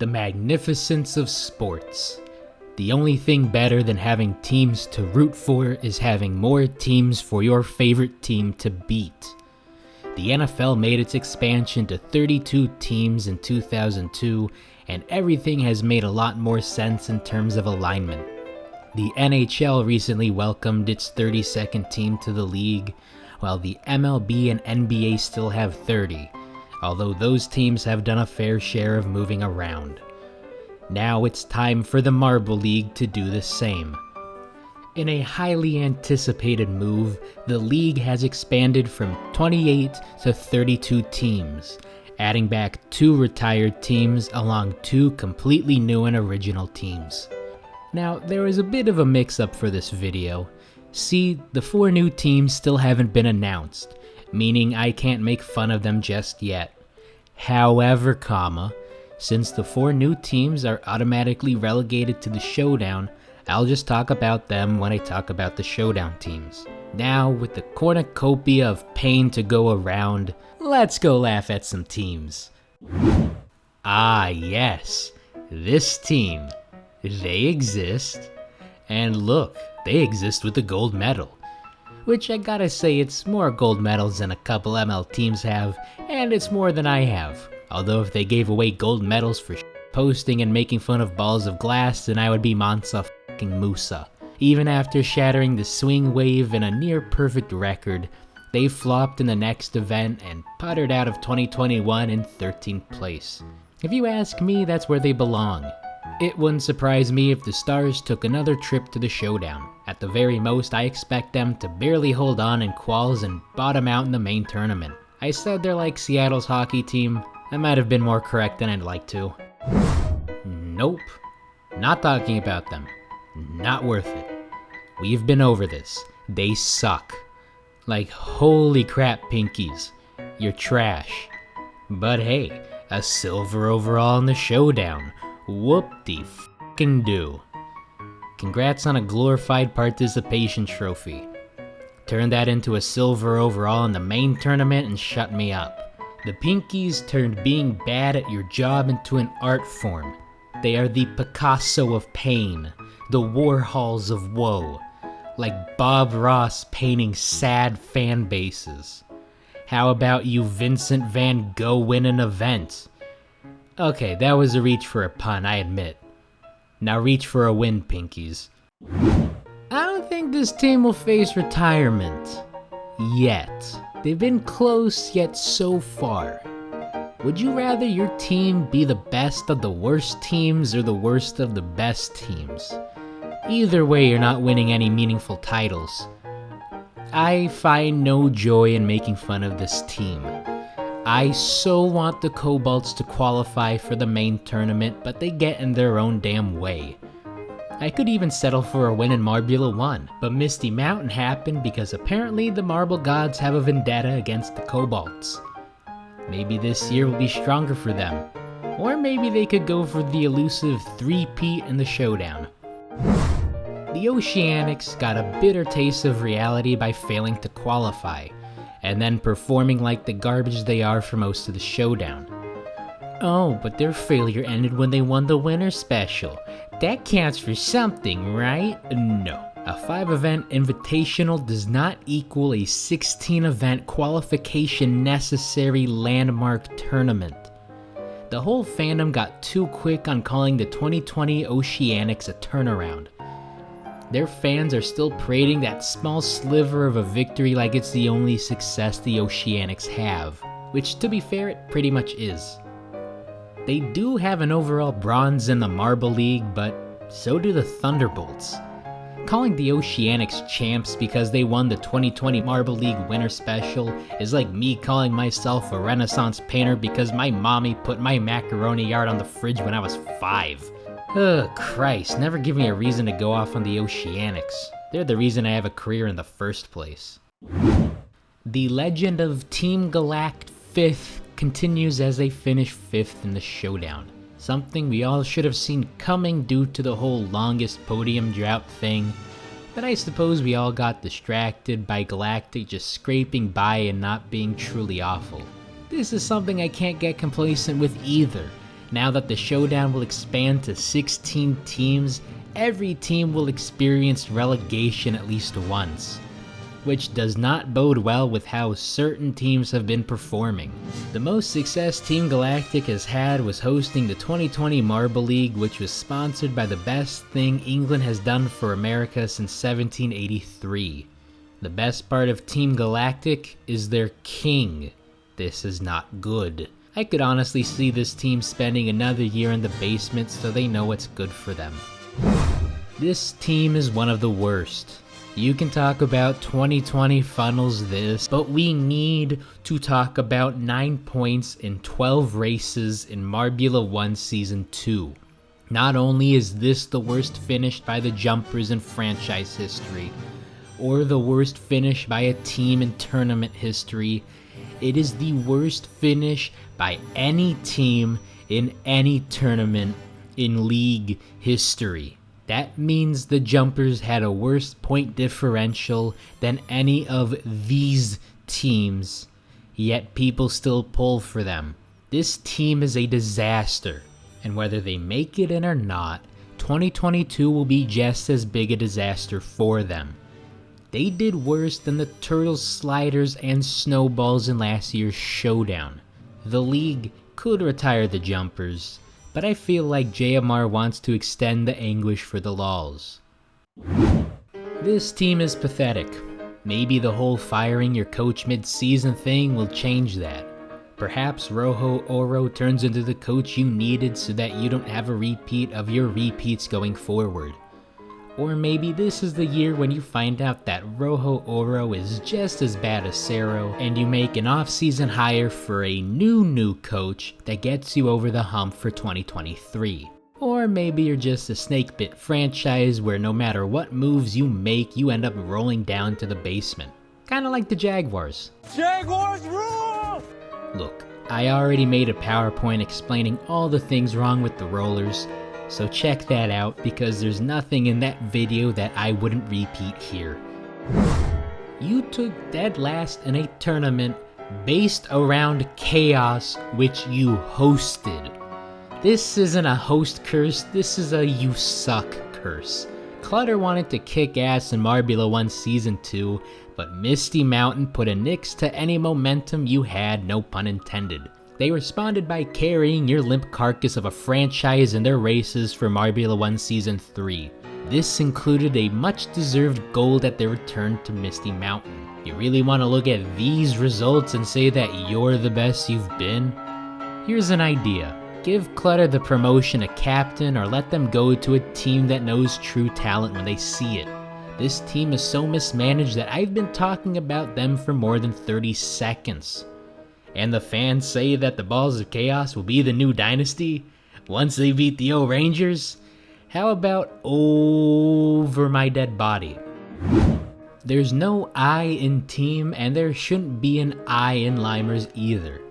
The magnificence of sports. The only thing better than having teams to root for is having more teams for your favorite team to beat. The NFL made its expansion to 32 teams in 2002, and everything has made a lot more sense in terms of alignment. The NHL recently welcomed its 32nd team to the league, while the MLB and NBA still have 30, although those teams have done a fair share of moving around. Now it's time for the Marble League to do the same. In a highly anticipated move, the league has expanded from 28 to 32 teams, adding back 2 retired teams along 2 completely new and original teams. Now, there is a bit of a mix-up for this video. See, the 4 new teams still haven't been announced, meaning I can't make fun of them just yet. However, since the 4 new teams are automatically relegated to the Showdown, I'll just talk about them when I talk about the Showdown teams. Now, with the cornucopia of pain to go around, let's go laugh at some teams. Ah yes, this team. They exist. And look, they exist with a gold medal. Which I gotta say, it's more gold medals than a couple ML teams have, and it's more than I have. Although if they gave away gold medals for posting and making fun of balls of glass, then I would be Mansa f***ing Musa. Even after shattering the swing wave in a near-perfect record, they flopped in the next event and puttered out of 2021 in 13th place. If you ask me, that's where they belong. It wouldn't surprise me if the Stars took another trip to the Showdown. At the very most, I expect them to barely hold on in quals and bottom out in the main tournament. I said they're like Seattle's hockey team. I might have been more correct than I'd like to. Nope. Not talking about them. Not worth it. We've been over this. They suck. Like, holy crap, Pinkies. You're trash. But hey, a silver overall in the Showdown. Whoop-de-f***ing-do. Congrats on a glorified participation trophy. Turn that into a silver overall in the main tournament and shut me up. The Pinkies turned being bad at your job into an art form. They are the Picasso of pain, the Warhols of woe, like Bob Ross painting sad fan bases. How about you Vincent van Gogh win an event? Okay, that was a reach for a pun, I admit. Now reach for a win, Pinkies. I don't think this team will face retirement. Yet. They've been close yet so far. Would you rather your team be the best of the worst teams or the worst of the best teams? Either way, you're not winning any meaningful titles. I find no joy in making fun of this team. I so want the Nobalts to qualify for the main tournament, but they get in their own damn way. I could even settle for a win in Marbula 1, but Misty Mountain happened because apparently the Marble Gods have a vendetta against the Nobalts. Maybe this year will be stronger for them, or maybe they could go for the elusive 3-peat in the Showdown. The Noceanics got a bitter taste of reality by failing to qualify, and then performing like the garbage they are for most of the Showdown. Oh, but their failure ended when they won the Winter Special. That counts for something, right? No. A 5-event invitational does not equal a 16-event qualification necessary landmark tournament. The whole fandom got too quick on calling the 2020 Noceanics a turnaround. Their fans are still parading that small sliver of a victory like it's the only success the Noceanics have, which to be fair it pretty much is. They do have an overall bronze in the Marble League, but so do the Thunderbolts. Calling the Noceanics champs because they won the 2020 Marble League Winter Special is like me calling myself a Renaissance painter because my mommy put my macaroni art on the fridge when I was 5. Ugh, Christ, never give me a reason to go off on the Noceanics. They're the reason I have a career in the first place. The legend of Team Galact 5th continues as they finish 5th in the Showdown. Something we all should have seen coming due to the whole longest podium drought thing, but I suppose we all got distracted by Galactic just scraping by and not being truly awful. This is something I can't get complacent with either. Now that the showdown will expand to 16 teams, every team will experience relegation at least once, which does not bode well with how certain teams have been performing. The most success Team Galactic has had was hosting the 2020 Marble League, which was sponsored by the best thing England has done for America since 1783. The best part of Team Galactic is their king. This is not good. I could honestly see this team spending another year in the basement so they know what's good for them. This team is one of the worst. You can talk about 2020 funnels this, but we need to talk about 9 points in 12 races in Marbula 1 Season 2. Not only is this the worst finish by the Jumpers in franchise history, or the worst finish by a team in tournament history, it is the worst finish by any team in any tournament in league history. That means the Jumpers had a worse point differential than any of these teams, yet people still pull for them. This team is a disaster, and whether they make it in or not, 2022 will be just as big a disaster for them. They did worse than the Turtles, Sliders, and Snowballs in last year's showdown. The league could retire the Jumpers, but I feel like JMR wants to extend the anguish for the lols. This team is pathetic. Maybe the whole firing your coach mid-season thing will change that. Perhaps Rojo Oro turns into the coach you needed so that you don't have a repeat of your repeats going forward. Or maybe this is the year when you find out that Rojo Oro is just as bad as Cero, and you make an off-season hire for a new coach that gets you over the hump for 2023. Or maybe you're just a snake-bit franchise where no matter what moves you make, you end up rolling down to the basement. Kinda like the Jaguars. Jaguars rule! Look, I already made a PowerPoint explaining all the things wrong with the rollers, so check that out because there's nothing in that video that I wouldn't repeat here. You took dead last in a tournament based around chaos which you hosted. This isn't a host curse, this is a you suck curse. Clutter wanted to kick ass in Marbula 1 Season 2, but Misty Mountain put a nix to any momentum you had, no pun intended. They responded by carrying your limp carcass of a franchise in their races for Marbula 1 Season 3. This included a much-deserved gold at their return to Misty Mountain. You really want to look at these results and say that you're the best you've been? Here's an idea. Give Clutter the promotion to captain or let them go to a team that knows true talent when they see it. This team is so mismanaged that I've been talking about them for more than 30 seconds. And the fans say that the Balls of Chaos will be the new dynasty once they beat the O-Rangers? How about over my dead body? There's no I in team and there shouldn't be an I in Limers either.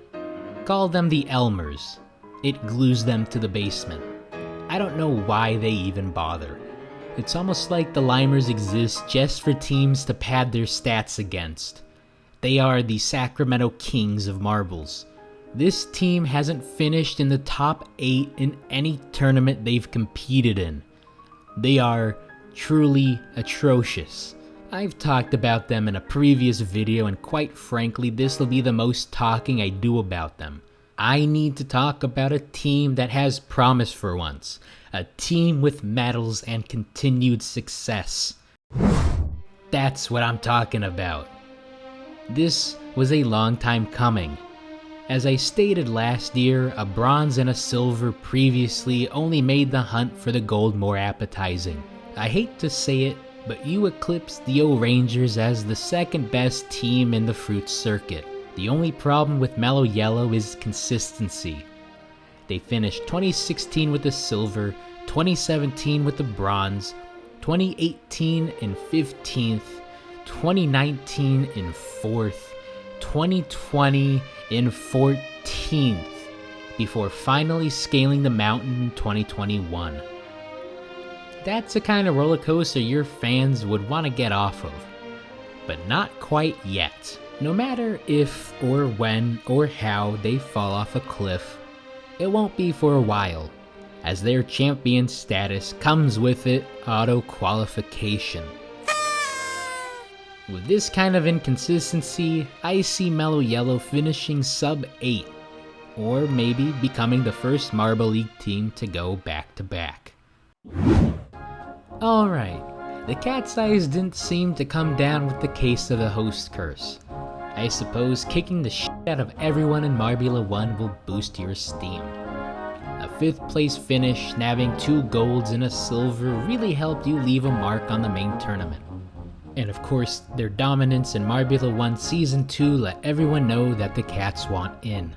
Call them the Elmers. It glues them to the basement. I don't know why they even bother. It's almost like the Limers exist just for teams to pad their stats against. They are the Sacramento Kings of marbles. This team hasn't finished in the top 8 in any tournament they've competed in. They are truly atrocious. I've talked about them in a previous video and quite frankly this will be the most talking I do about them. I need to talk about a team that has promise for once. A team with medals and continued success. That's what I'm talking about. This was a long time coming. As I stated last year, a bronze and a silver previously only made the hunt for the gold more appetizing. I hate to say it, but you eclipsed the O-Rangers as the second best team in the fruit circuit. The only problem with Mellow Yellow is consistency. They finished 2016 with the silver, 2017 with the bronze, 2018 in 15th, 2019 in 4th, 2020 in 14th, before finally scaling the mountain in 2021. That's the kind of roller coaster your fans would want to get off of, but not quite yet. No matter if or when or how they fall off a cliff, it won't be for a while, as their champion status comes with it auto-qualification. With this kind of inconsistency, I see Mellow Yellow finishing sub 8, or maybe becoming the first Marble League team to go back-to-back. Alright, the cat's eyes didn't seem to come down with the case of the host curse. I suppose kicking the shit out of everyone in Marbula 1 will boost your esteem. A 5th place finish, nabbing 2 golds and a silver really helped you leave a mark on the main tournament. And of course, their dominance in Marbula 1 Season 2 let everyone know that the cats want in.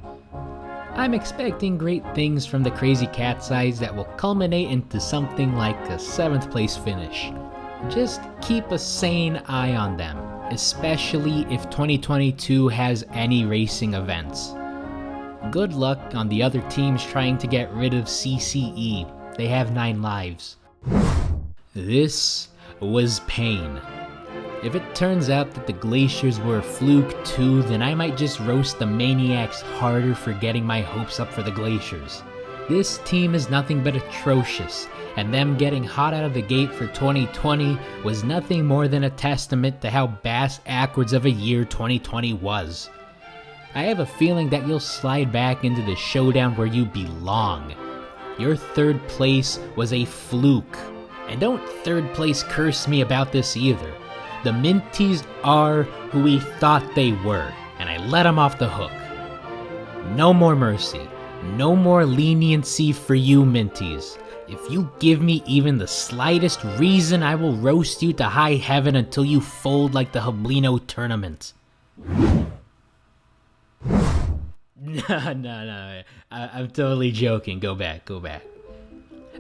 I'm expecting great things from the crazy cat's eyes that will culminate into something like a 7th place finish. Just keep a sane eye on them, especially if 2022 has any racing events. Good luck on the other teams trying to get rid of CCE, they have 9 lives. This was pain. If it turns out that the glaciers were a fluke too, then I might just roast the maniacs harder for getting my hopes up for the glaciers. This team is nothing but atrocious, and them getting hot out of the gate for 2020 was nothing more than a testament to how bass-ackwards of a year 2020 was. I have a feeling that you'll slide back into the showdown where you belong. Your 3rd place was a fluke. And don't 3rd place curse me about this either. The Minties are who we thought they were, and I let them off the hook. No more mercy. No more leniency for you, Minties. If you give me even the slightest reason, I will roast you to high heaven until you fold like the Hablino tournament. No. I'm totally joking. Go back.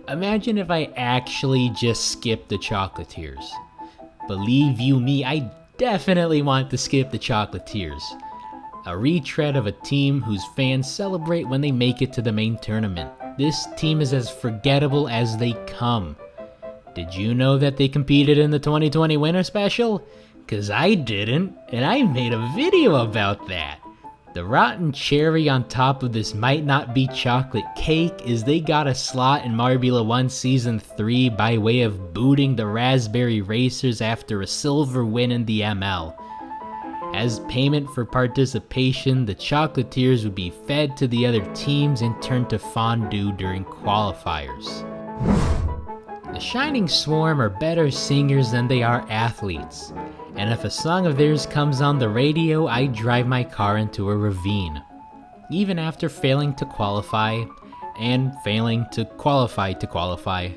Imagine if I actually just skipped the Chocolatiers. Believe you me, I definitely want to skip the Chocolatiers. A retread of a team whose fans celebrate when they make it to the main tournament. This team is as forgettable as they come. Did you know that they competed in the 2020 Winter Special? 'Cause I didn't, and I made a video about that. The rotten cherry on top of this might not be chocolate cake is they got a slot in Marbula 1 Season 3 by way of booting the Raspberry Racers after a silver win in the ML. As payment for participation, the Chocolatiers would be fed to the other teams and turned to fondue during qualifiers. The Shining Swarm are better singers than they are athletes. And if a song of theirs comes on the radio, I drive my car into a ravine. Even after failing to qualify, and failing to qualify,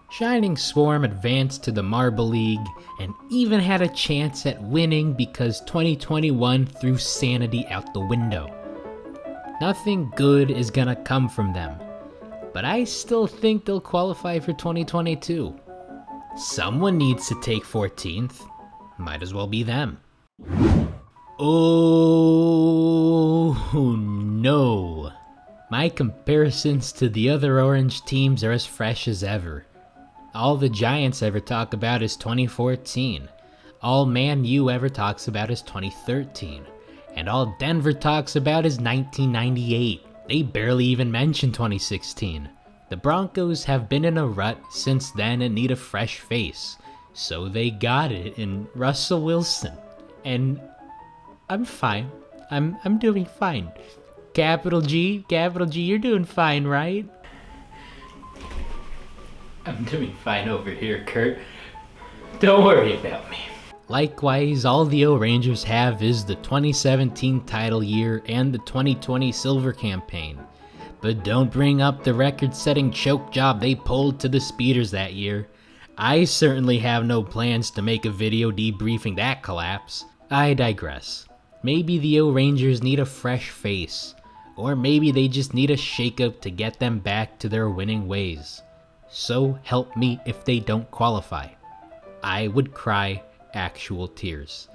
Shining Swarm advanced to the Marble League, and even had a chance at winning because 2021 threw sanity out the window. Nothing good is gonna come from them, but I still think they'll qualify for 2022. Someone needs to take 14th. Might as well be them. Oh no. My comparisons to the other orange teams are as fresh as ever. All the Giants ever talk about is 2014. All Man U ever talks about is 2013. And all Denver talks about is 1998. They barely even mention 2016. The Broncos have been in a rut since then and need a fresh face. So they got it in Russell Wilson. And I'm fine. I'm doing fine. Capital G, you're doing fine, right? I'm doing fine over here, Kurt. Don't worry about me. Likewise, all the O-Rangers have is the 2017 title year and the 2020 Silver campaign. But don't bring up the record-setting choke job they pulled to the speeders that year. I certainly have no plans to make a video debriefing that collapse. I digress. Maybe the O-Rangers need a fresh face. Or maybe they just need a shakeup to get them back to their winning ways. So help me if they don't qualify. I would cry actual tears.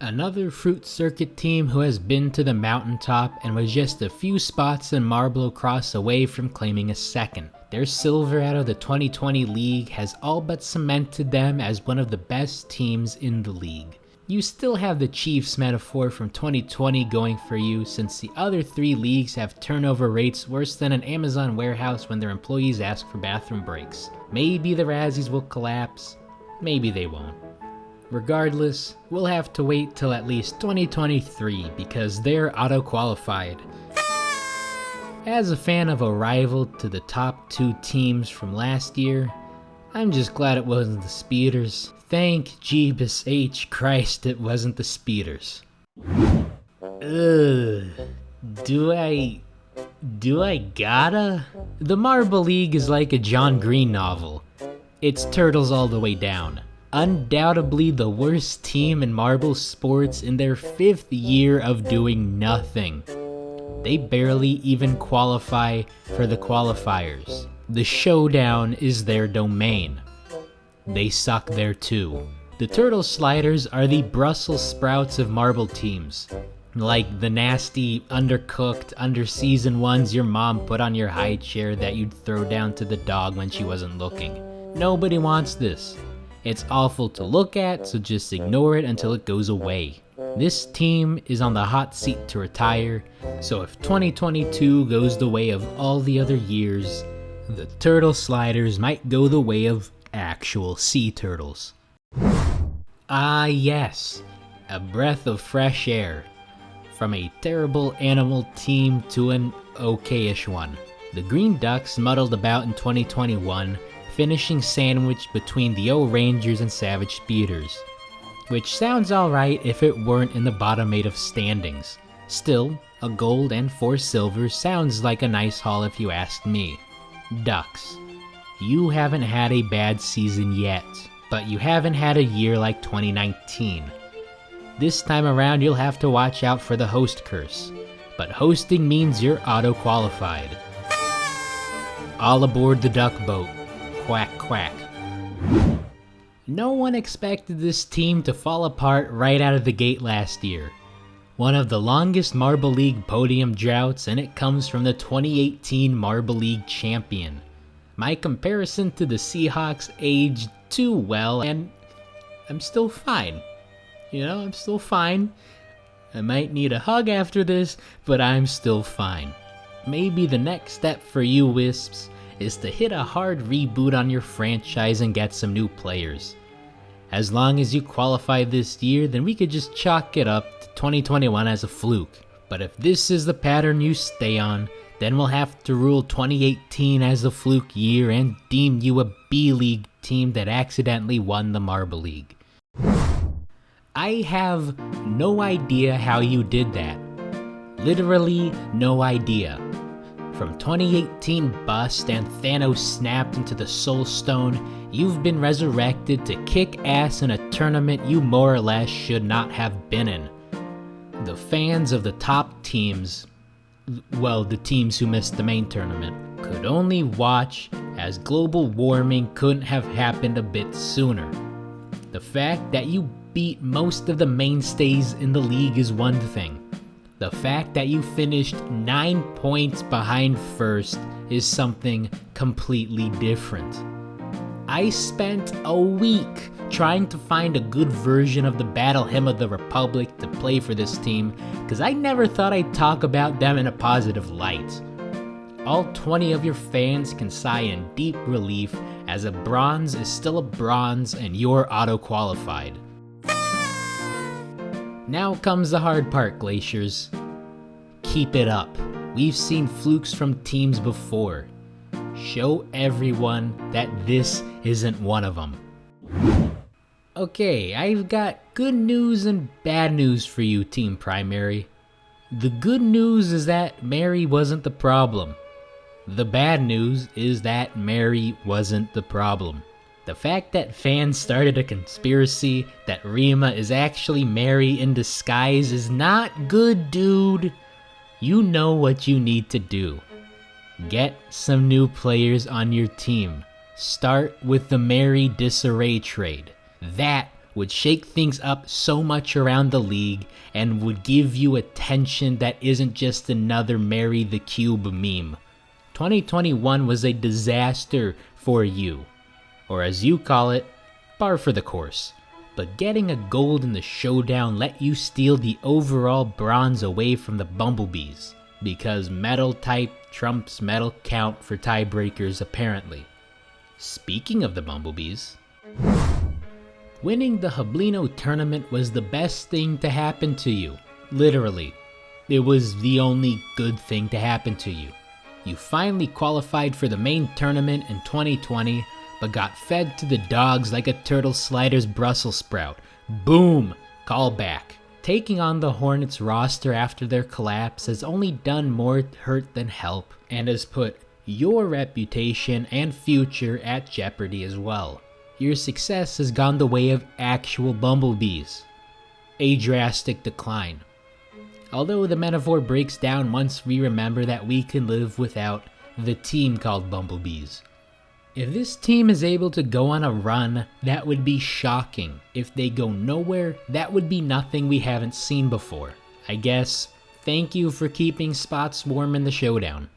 Another Fruit Circuit team who has been to the mountaintop and was just a few spots in Marble Cross away from claiming a second. Their silver out of the 2020 league has all but cemented them as one of the best teams in the league. You still have the Chiefs metaphor from 2020 going for you, since the other 3 leagues have turnover rates worse than an Amazon warehouse when their employees ask for bathroom breaks. Maybe the Razzies will collapse, maybe they won't. Regardless, we'll have to wait till at least 2023 because they're auto-qualified. As a fan of a rival to the top 2 teams from last year, I'm just glad it wasn't the Speeders. Thank Jeebus H. Christ it wasn't the Speeders. Ugh. Do I gotta? The Marble League is like a John Green novel. It's turtles all the way down. Undoubtedly the worst team in marble sports in their 5th year of doing nothing. They barely even qualify for the qualifiers. The showdown is their domain. They suck there too. The Turtle Sliders are the Brussels sprouts of marble teams. Like the nasty, undercooked, under-seasoned ones your mom put on your high chair that you'd throw down to the dog when she wasn't looking. Nobody wants this. It's awful to look at, so just ignore it until it goes away. This team is on the hot seat to retire, so if 2022 goes the way of all the other years, the Turtle Sliders might go the way of actual sea turtles. Ah yes, a breath of fresh air. From a terrible animal team to an okay-ish one. The Green Ducks muddled about in 2021, finishing sandwiched between the O-Rangers and Savage Speeders. Which sounds alright if it weren't in the bottom 8 of standings. Still, a gold and 4 silvers sounds like a nice haul if you ask me. Ducks, you haven't had a bad season yet, but you haven't had a year like 2019. This time around you'll have to watch out for the host curse, but hosting means you're auto-qualified. All aboard the duck boat. Quack quack. No one expected this team to fall apart right out of the gate last year. One of the longest Marble League podium droughts, and it comes from the 2018 Marble League champion. My comparison to the Seahawks aged too well, and I'm still fine. I'm still fine. I might need a hug after this, but I'm still fine. Maybe the next step for you Wisps is to hit a hard reboot on your franchise and get some new players. As long as you qualify this year, then we could just chalk it up to 2021 as a fluke. But if this is the pattern you stay on, then we'll have to rule 2018 as a fluke year and deem you a B-League team that accidentally won the Marble League. I have no idea how you did that. Literally no idea. From 2018 bust and Thanos snapped into the Soul Stone, you've been resurrected to kick ass in a tournament you more or less should not have been in. The fans of the top teams, well, the teams who missed the main tournament, could only watch as global warming couldn't have happened a bit sooner. The fact that you beat most of the mainstays in the league is one thing. The fact that you finished 9 points behind first is something completely different. I spent a week trying to find a good version of the Battle Hymn of the Republic to play for this team, because I never thought I'd talk about them in a positive light. All 20 of your fans can sigh in deep relief as a bronze is still a bronze and you're auto-qualified. Now comes the hard part, Glaciers. Keep it up. We've seen flukes from teams before. Show everyone that this isn't one of them. Okay, I've got good news and bad news for you, Team Primary. The good news is that Mary wasn't the problem. The bad news is that Mary wasn't the problem. The fact that fans started a conspiracy that Rima is actually Mary in disguise is not good, dude. You know what you need to do. Get some new players on your team. Start with the Mary Disarray trade. That would shake things up so much around the league and would give you attention that isn't just another Mary the Cube meme. 2021 was a disaster for you. Or as you call it, par for the course. but getting a gold in the showdown let you steal the overall bronze away from the Bumblebees, because metal type trumps metal count for tiebreakers apparently. Speaking of the Bumblebees, winning the Hublino tournament was the best thing to happen to you. Literally, it was the only good thing to happen to you. You finally qualified for the main tournament in 2020, but got fed to the dogs like a turtle slider's Brussels sprout. Boom! Callback. Taking on the Hornets roster after their collapse has only done more hurt than help, and has put your reputation and future at jeopardy as well. Your success has gone the way of actual bumblebees. A drastic decline. Although the metaphor breaks down once we remember that we can live without the team called Bumblebees. If this team is able to go on a run, that would be shocking. If they go nowhere, that would be nothing we haven't seen before. I guess, thank you for keeping spots warm in the showdown.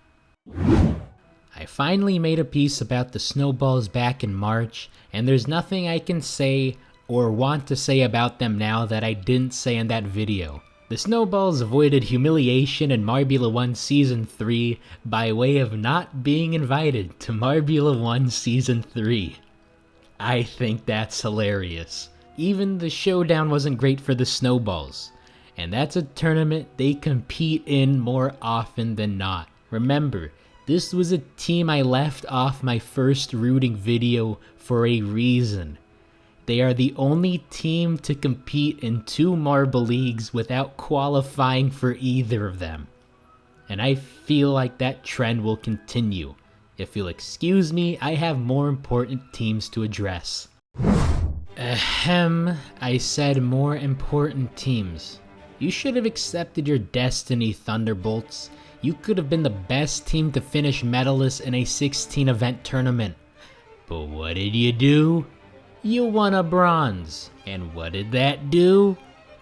I finally made a piece about the Snowballs back in March, and there's nothing I can say or want to say about them now that I didn't say in that video. The Snowballs avoided humiliation in Marbula 1 Season 3 by way of not being invited to Marbula 1 Season 3. I think that's hilarious. Even the showdown wasn't great for the Snowballs, and that's a tournament they compete in more often than not. Remember, this was a team I left off my first rooting video for a reason. They are the only team to compete in 2 Marble Leagues without qualifying for either of them. And I feel like that trend will continue. If you'll excuse me, I have more important teams to address. Ahem, I said more important teams. You should have accepted your destiny, Thunderbolts. You could have been the best team to finish medalist in a 16 event tournament. But what did you do? You won a bronze, and what did that do?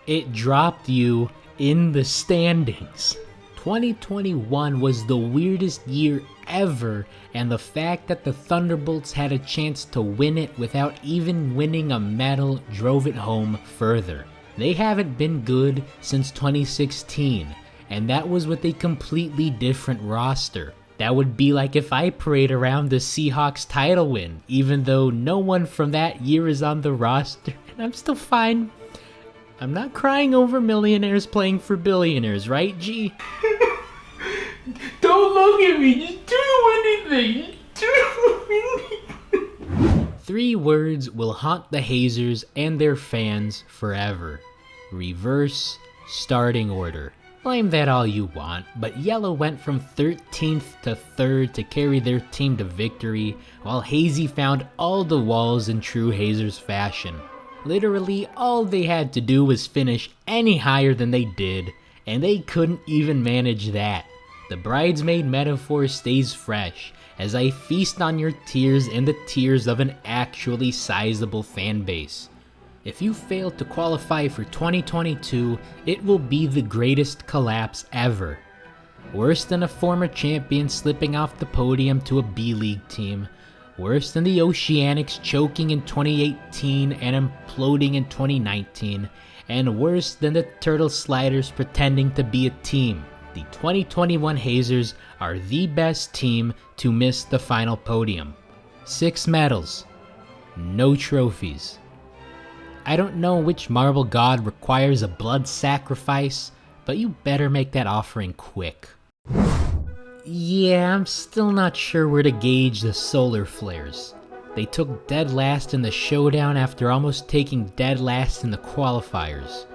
It dropped you in the standings. 2021 was the weirdest year ever, and the fact that the Thunderbolts had a chance to win it without even winning a medal drove it home further. They haven't been good since 2016, and that was with a completely different roster. That would be like if I parade around the Seahawks title win, even though no one from that year is on the roster, and I'm still fine. I'm not crying over millionaires playing for billionaires, right, G? Don't look at me. Just do anything. Do anything. 3 words will haunt the hazers and their fans forever. Reverse starting order. Blame that all you want, but Yellow went from 13th to 3rd to carry their team to victory, while Hazy found all the walls in true Hazers fashion. Literally, all they had to do was finish any higher than they did, and they couldn't even manage that. The Bridesmaid metaphor stays fresh, as I feast on your tears and the tears of an actually sizable fanbase. If you fail to qualify for 2022, it will be the greatest collapse ever. Worse than a former champion slipping off the podium to a B-League team. Worse than the Noceanics choking in 2018 and imploding in 2019. And worse than the Turtle Sliders pretending to be a team. The 2021 Hazers are the best team to miss the final podium. 6 medals. No trophies. I don't know which marble god requires a blood sacrifice, but you better make that offering quick. Yeah, I'm still not sure where to gauge the solar flares. They took dead last in the showdown after almost taking dead last in the qualifiers.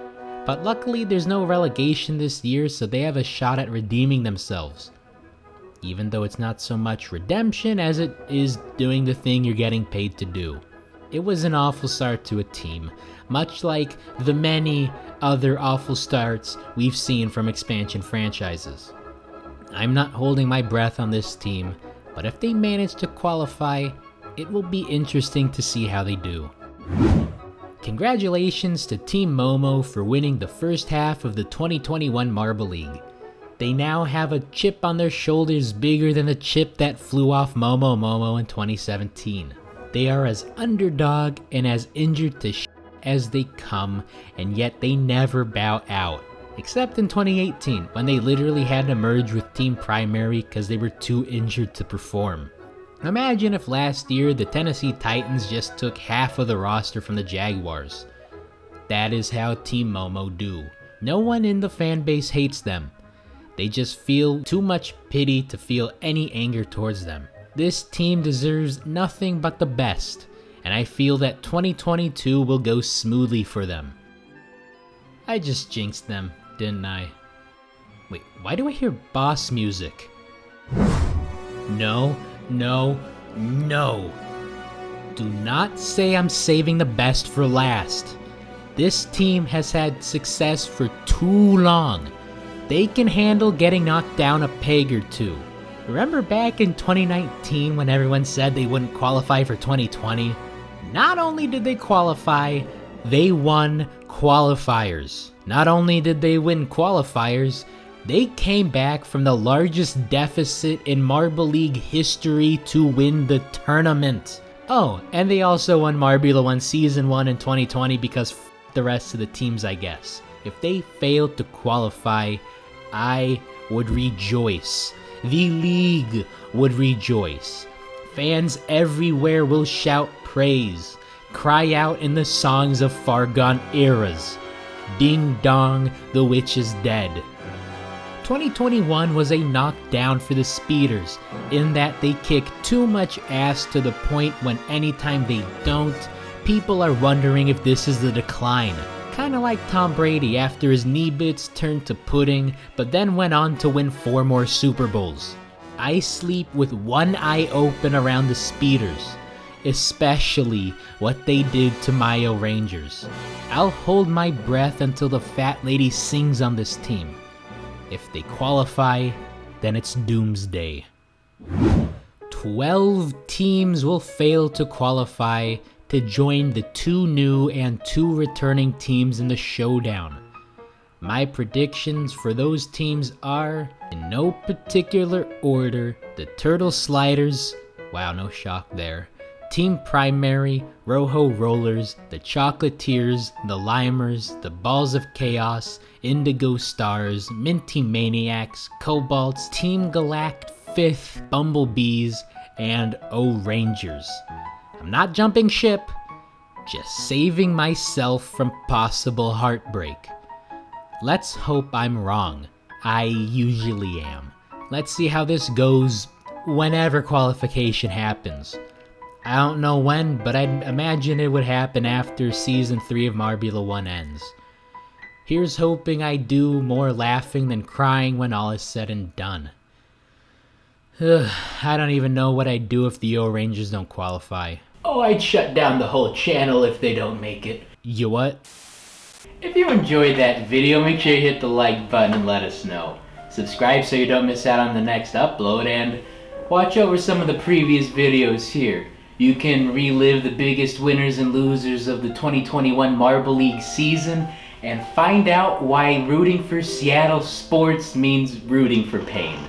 But luckily there's no relegation this year, so they have a shot at redeeming themselves. Even though it's not so much redemption as it is doing the thing you're getting paid to do. It was an awful start to a team, much like the many other awful starts we've seen from expansion franchises. I'm not holding my breath on this team, but if they manage to qualify, it will be interesting to see how they do. Congratulations to Team Momo for winning the first half of the 2021 Marble League. They now have a chip on their shoulders bigger than the chip that flew off Momo in 2017. They are as underdog and as injured to as they come, and yet they never bow out. Except in 2018, when they literally had to merge with Team Primary because they were too injured to perform. Imagine if last year the Tennessee Titans just took half of the roster from the Jaguars. That is how Team Momo do. No one in the fan base hates them. They just feel too much pity to feel any anger towards them. This team deserves nothing but the best, and I feel that 2022 will go smoothly for them. I just jinxed them, didn't I? Wait, why do I hear boss music? No, no, no. Do not say I'm saving the best for last. This team has had success for too long. They can handle getting knocked down a peg or two. Remember back in 2019 when everyone said they wouldn't qualify for 2020? Not only did they qualify, they won qualifiers. Not only did they win qualifiers, they came back from the largest deficit in Marble League history to win the tournament. Oh, and they also won Marbula 1 Season 1 in 2020 because f*** the rest of the teams, I guess. If they failed to qualify, I would rejoice. The league would rejoice. Fans everywhere will shout praise, cry out in the songs of far gone eras. Ding dong, the witch is dead. 2021 was a knockdown for the Speeders, in that they kick too much ass to the point when anytime they don't, people are wondering if this is the decline. Kinda like Tom Brady after his knee bits turned to pudding, but then went on to win 4 more Super Bowls. I sleep with one eye open around the Speeders, especially what they did to Mayo Rangers. I'll hold my breath until the fat lady sings on this team. If they qualify, then it's doomsday. 12 teams will fail to qualify to join the 2 new and 2 returning teams in the showdown. My predictions for those teams are, in no particular order, the Turtle Sliders, wow, no shock there, Team Primary, Rojo Rollers, the Chocolatiers, the Limers, the Balls of Chaos, Indigo Stars, Minty Maniacs, Cobalts, Team Galact 5th, Bumblebees, and O Rangers. I'm not jumping ship, just saving myself from possible heartbreak. Let's hope I'm wrong. I usually am. Let's see how this goes whenever qualification happens. I don't know when, but I'd imagine it would happen after Season 3 of Marbula 1 ends. Here's hoping I do more laughing than crying when all is said and done. I don't even know what I'd do if the O Rangers don't qualify. Oh, I'd shut down the whole channel if they don't make it. You what? If you enjoyed that video, make sure you hit the like button and let us know. Subscribe so you don't miss out on the next upload, and watch over some of the previous videos here. You can relive the biggest winners and losers of the 2021 Marble League season and find out why rooting for Seattle sports means rooting for pain.